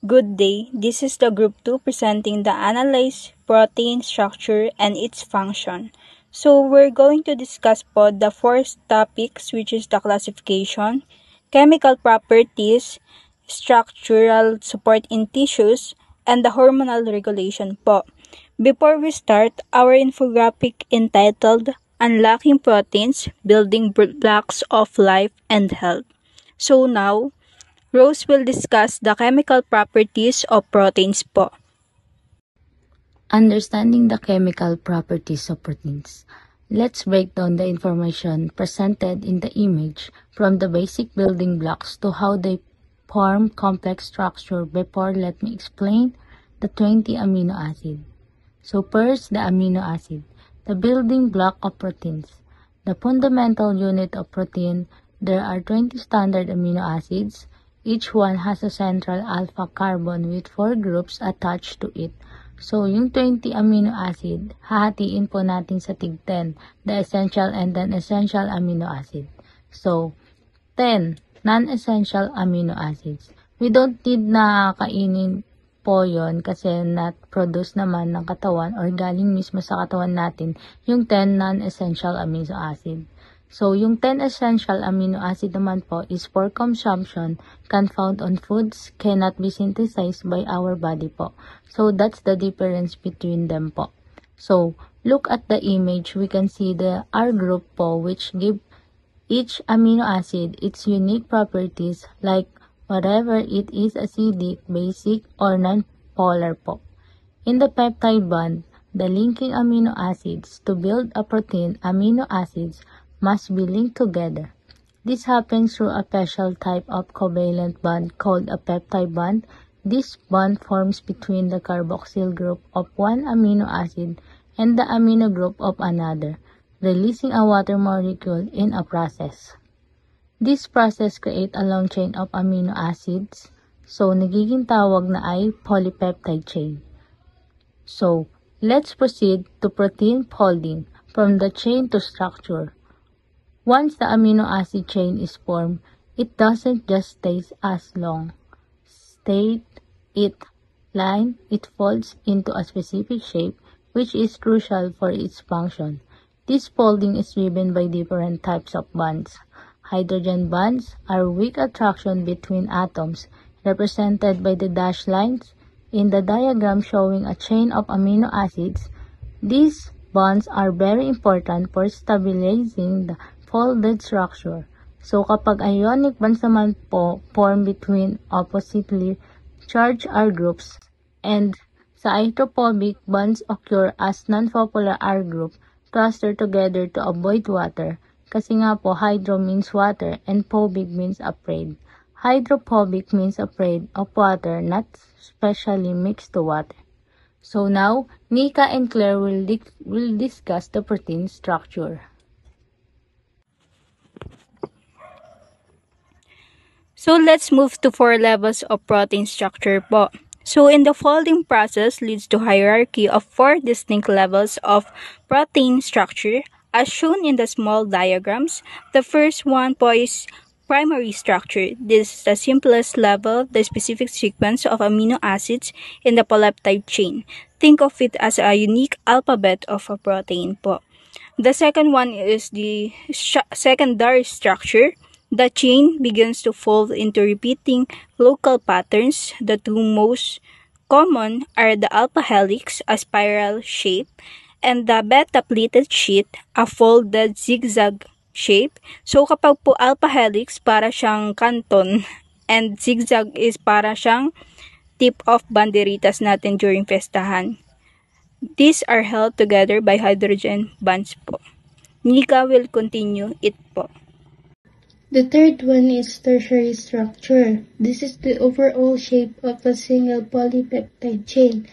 Good day, this is the Group 2 presenting the analyzed protein structure and its function. So we're going to discuss po the four topics, which is the classification, chemical properties, structural support in tissues, and the hormonal regulation po. Before we start, our infographic entitled Unlocking Proteins, Building Blocks of Life and Health. So now, Rose will discuss the chemical properties of proteins po. Understanding the chemical properties of proteins. Let's break down the information presented in the image from the basic building blocks to how they form complex structure. Before, let me explain the 20 amino acid. So first, the amino acid, the building block of proteins. The fundamental unit of protein, there are 20 standard amino acids. Each one has a central alpha carbon with 4 groups attached to it. So, yung 20 amino acid, hahatiin po natin sa tig 10, the essential and non-essential amino acid. So, 10 non-essential amino acids. We don't need na kainin po yon kasi not-produce naman ng katawan or galing mismo sa katawan natin yung 10 non-essential amino acid. So, yung 10 essential amino acid naman po is for consumption, can found on foods, cannot be synthesized by our body po. So, that's the difference between them po. So, look at the image, we can see the R group po which give each amino acid its unique properties like whatever it is acidic, basic, or non-polar po. In the peptide bond, the linking amino acids to build a protein, amino acids must be linked together. This happens through a special type of covalent bond called a peptide bond. This bond forms between the carboxyl group of one amino acid and the amino group of another, releasing a water molecule in a process. This process creates a long chain of amino acids, so nagiging tawag na ay polypeptide chain. So, let's proceed to protein folding from the chain to structure. Once the amino acid chain is formed, it doesn't just stay as long. It folds into a specific shape which is crucial for its function. This folding is driven by different types of bonds. Hydrogen bonds are weak attraction between atoms, represented by the dashed lines in the diagram showing a chain of amino acids. These bonds are very important for stabilizing the folded structure. So, kapag ionic bonds naman po form between oppositely charged R groups and sa hydrophobic bonds occur as non-polar R group cluster together to avoid water. Kasi nga po, hydro means water and phobic means afraid. Hydrophobic means afraid of water, not specially mixed to water. So now, Nika and Claire will discuss the protein structure. So let's move to 4 levels of protein structure po. So in the folding process leads to hierarchy of 4 distinct levels of protein structure as shown in the small diagrams. The first one po is primary structure. This is the simplest level, the specific sequence of amino acids in the polypeptide chain. Think of it as a unique alphabet of a protein po. The second one is the secondary structure. The chain begins to fold into repeating local patterns. The two most common are the alpha helix, a spiral shape, and the beta pleated sheet, a folded zigzag shape. So kapag po alpha helix, para siyang canton, and zigzag is para siyang tip of banderitas natin during festahan. These are held together by hydrogen bonds po. Nika will continue it po. The third one is tertiary structure. This is the overall shape of a single polypeptide chain.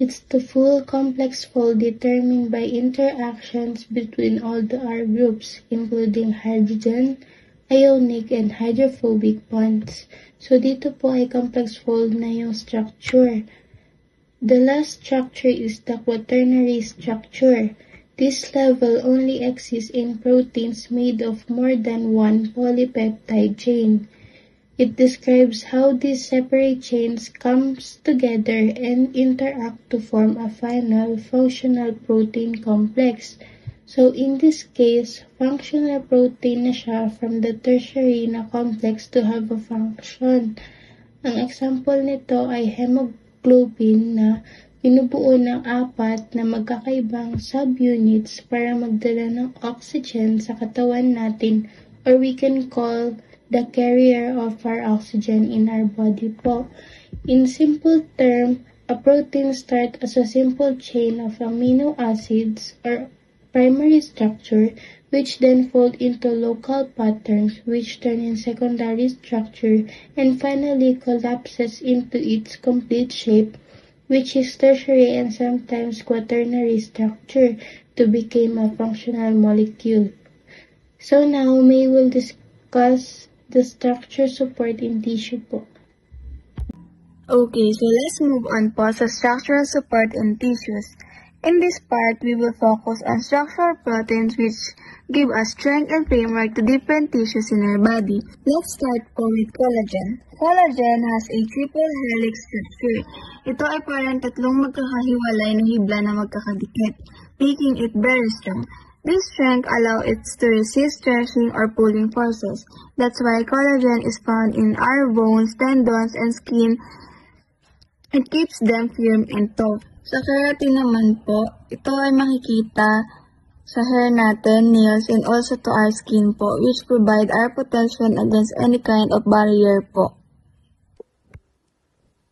It's the full complex fold determined by interactions between all the R groups, including hydrogen, ionic, and hydrophobic bonds. So dito po ay complex fold na yung structure. The last structure is the quaternary structure. This level only exists in proteins made of more than one polypeptide chain. It describes how these separate chains come together and interact to form a final functional protein complex. So in this case, functional protein na siya from the tertiary na complex to have a function. Ang example nito ay hemoglobin na binubuo ng 4 na magkakaibang subunits para magdala ng oxygen sa katawan natin, or we can call the carrier of our oxygen in our body po. In simple term, a protein starts as a simple chain of amino acids or primary structure, which then fold into local patterns, which turn in secondary structure, and finally collapses into its complete shape, which is tertiary and sometimes quaternary structure, to become a functional molecule. So now, we will discuss the structure support in tissue po. Okay, so let's move on po sa structural support in tissues. In this part, we will focus on structural proteins which give us strength and framework to different tissues in our body. Let's start po with collagen. Collagen has a triple helix structure. Ito ay parang tatlong magkakahiwalay na hibla na magkakadikit, making it very strong. This strength allows it to resist stretching or pulling forces. That's why collagen is found in our bones, tendons, and skin. It keeps them firm and taut. Sa keratin naman po, ito ay makikita sa hair natin, nails, and also to our skin po, which provide our protection against any kind of barrier po.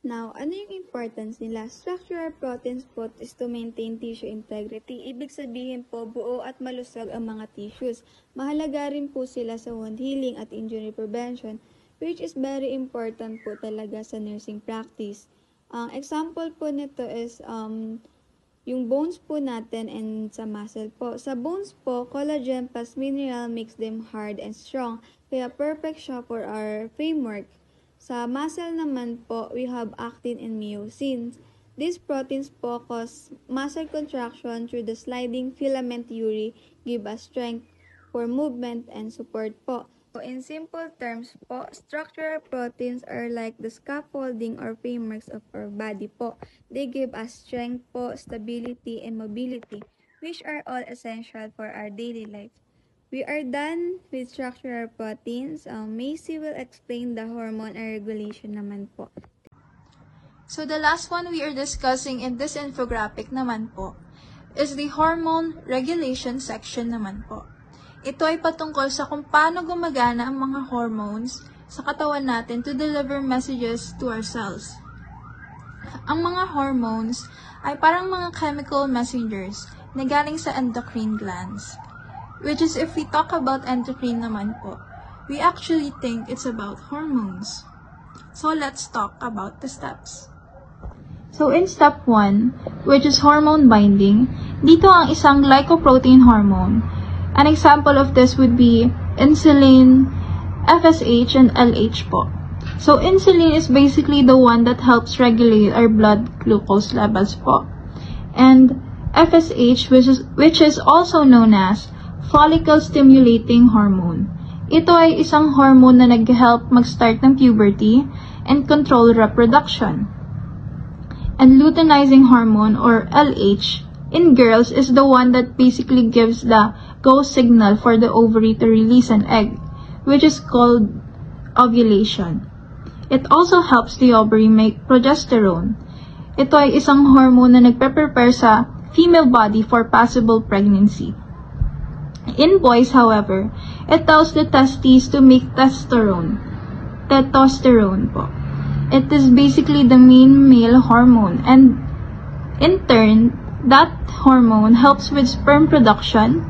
Now, ano yung importance nila? Structural proteins po is to maintain tissue integrity. Ibig sabihin po, buo at malusog ang mga tissues. Mahalaga rin po sila sa wound healing at injury prevention, which is very important po talaga sa nursing practice. Ang example po nito is yung bones po natin and sa muscle po. Sa bones po, collagen plus mineral makes them hard and strong. Kaya perfect siya for our framework. Sa muscle naman po, we have actin and myosin. These proteins po cause muscle contraction through the sliding filament theory, give us strength for movement and support po. So in simple terms po, structural proteins are like the scaffolding or frameworks of our body po. They give us strength po, stability, and mobility, which are all essential for our daily life. We are done with structural proteins. Macy will explain the hormone and regulation naman po. So the last one we are discussing in this infographic naman po is the hormone regulation section naman po. Ito ay patungkol sa kung paano gumagana ang mga hormones sa katawan natin to deliver messages to our cells. Ang mga hormones ay parang mga chemical messengers na galing sa endocrine glands. Which is, if we talk about endocrine naman po, we actually think it's about hormones. So let's talk about the steps. So in step 1, which is hormone binding, dito ang isang glycoprotein hormone. An example of this would be insulin, FSH, and LH po. So insulin is basically the one that helps regulate our blood glucose levels po. And FSH, which is also known as follicle stimulating hormone. Ito ay isang hormone na nag-help mag-start ng puberty and control reproduction. And luteinizing hormone, or LH, in girls is the one that basically gives the go signal for the ovary to release an egg, which is called ovulation. It also helps the ovary make progesterone. Ito ay isang hormone na nagpe-prepare sa female body for possible pregnancy. In boys, however, it tells the testes to make testosterone po. It is basically the main male hormone, and in turn, that hormone helps with sperm production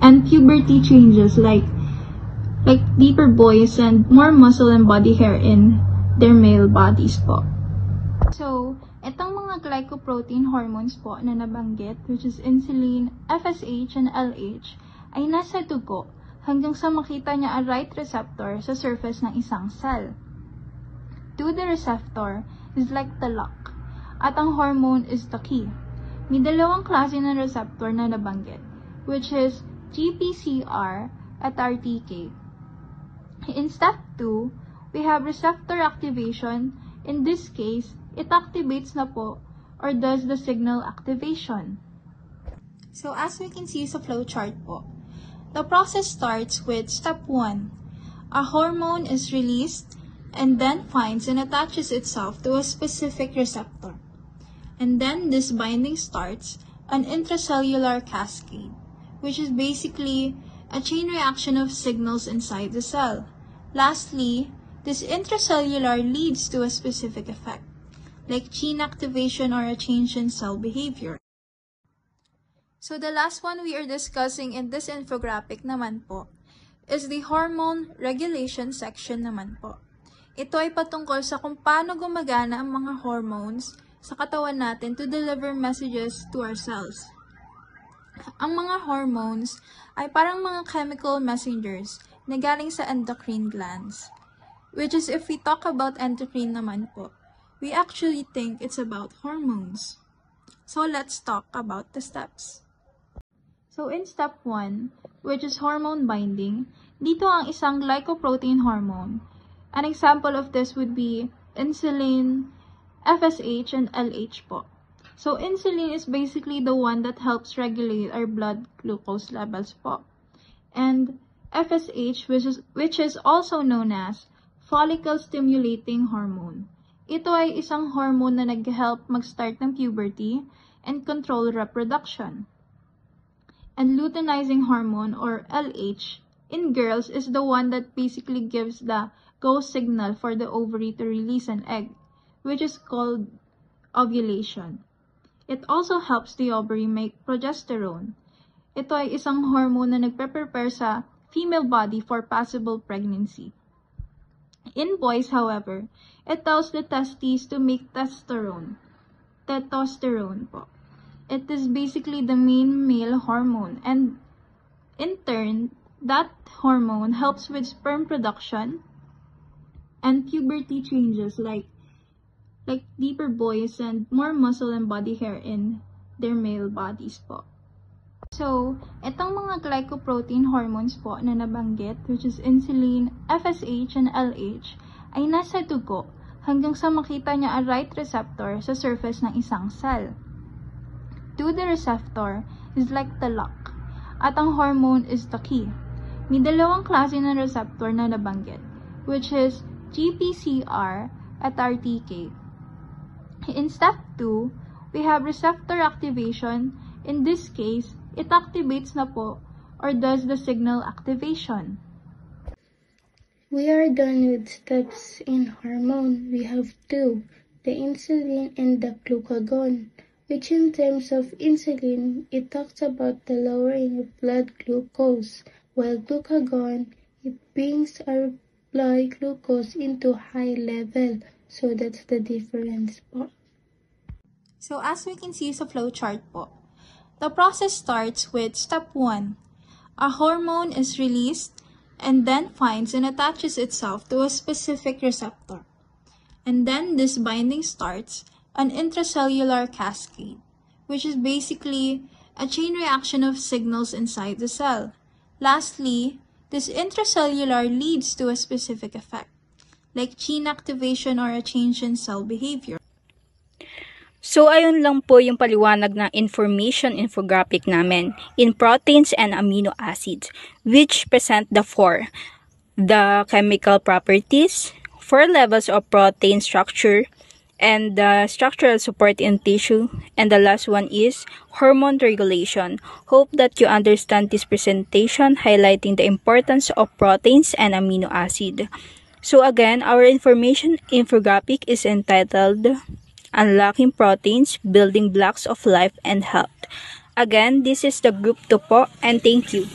and puberty changes like deeper boys and more muscle and body hair in their male bodies po. So, itong mga glycoprotein hormones po na nabanggit, which is insulin, FSH, and LH, ay nasa dugo hanggang sa makita niya ang right receptor sa surface ng isang cell. To the receptor is like the lock, at ang hormone is the key. May dalawang klase ng receptor na nabanggit, which is GPCR at RTK. In step 2, we have receptor activation. In this case, it activates na po or does the signal activation. So as we can see sa flowchart po, the process starts with step 1. A hormone is released and then finds and attaches itself to a specific receptor. And then this binding starts an intracellular cascade, which is basically a chain reaction of signals inside the cell. Lastly, this intracellular leads to a specific effect, like gene activation or a change in cell behavior. So the last one we are discussing in this infographic naman po is the hormone regulation section naman po. Ito ay patungkol sa kung paano gumagana ang mga hormones sa katawan natin to deliver messages to our cells. Ang mga hormones ay parang mga chemical messengers na galing sa endocrine glands. Which is, if we talk about endocrine naman po, we actually think it's about hormones. So let's talk about the steps. So in step 1, which is hormone binding, dito ang isang glycoprotein hormone. An example of this would be insulin, FSH, and LH po. So insulin is basically the one that helps regulate our blood glucose levels po. And FSH, which is also known as follicle stimulating hormone. Ito ay isang hormone na nag-help mag-start ng puberty and control reproduction. And luteinizing hormone or LH in girls is the one that basically gives the go signal for the ovary to release an egg, which is called ovulation. It also helps the ovary make progesterone. Ito ay isang hormone na nagpe-prepare sa female body for possible pregnancy. In boys, however, it tells the testes to make testosterone po. It is basically the main male hormone, and in turn, that hormone helps with sperm production and puberty changes like deeper boys and more muscle and body hair in their male bodies po. So, itong mga glycoprotein hormones po na nabanggit, which is insulin, FSH, and LH, ay nasa dugo hanggang sa makita niya a right receptor sa surface ng isang cell. To the receptor is like the lock, at ang hormone is the key. May dalawang klase ng receptor na nabanggit, which is GPCR at RTK. In step 2, we have receptor activation. In this case, it activates na po or does the signal activation. We are done with steps in hormone. We have 2, the insulin and the glucagon, which in terms of insulin, it talks about the lowering of blood glucose, while glucagon, it brings our blood glucose into high level. So that's the difference po. So as we can see sa flowchart po, the process starts with step 1. A hormone is released and then finds and attaches itself to a specific receptor. And then this binding starts an intracellular cascade, which is basically a chain reaction of signals inside the cell. Lastly, this intracellular leads to a specific effect, like gene activation or a change in cell behavior. So, ayun lang po yung paliwanag ng information infographic namin in proteins and amino acids, which present the chemical properties, 4 levels of protein structure, and the structural support in tissue, and the last one is hormone regulation. Hope that you understand this presentation highlighting the importance of proteins and amino acid. So again, our information infographic is entitled Unlocking Proteins, Building Blocks of Life and Health. Again, this is the group 2 po, and thank you.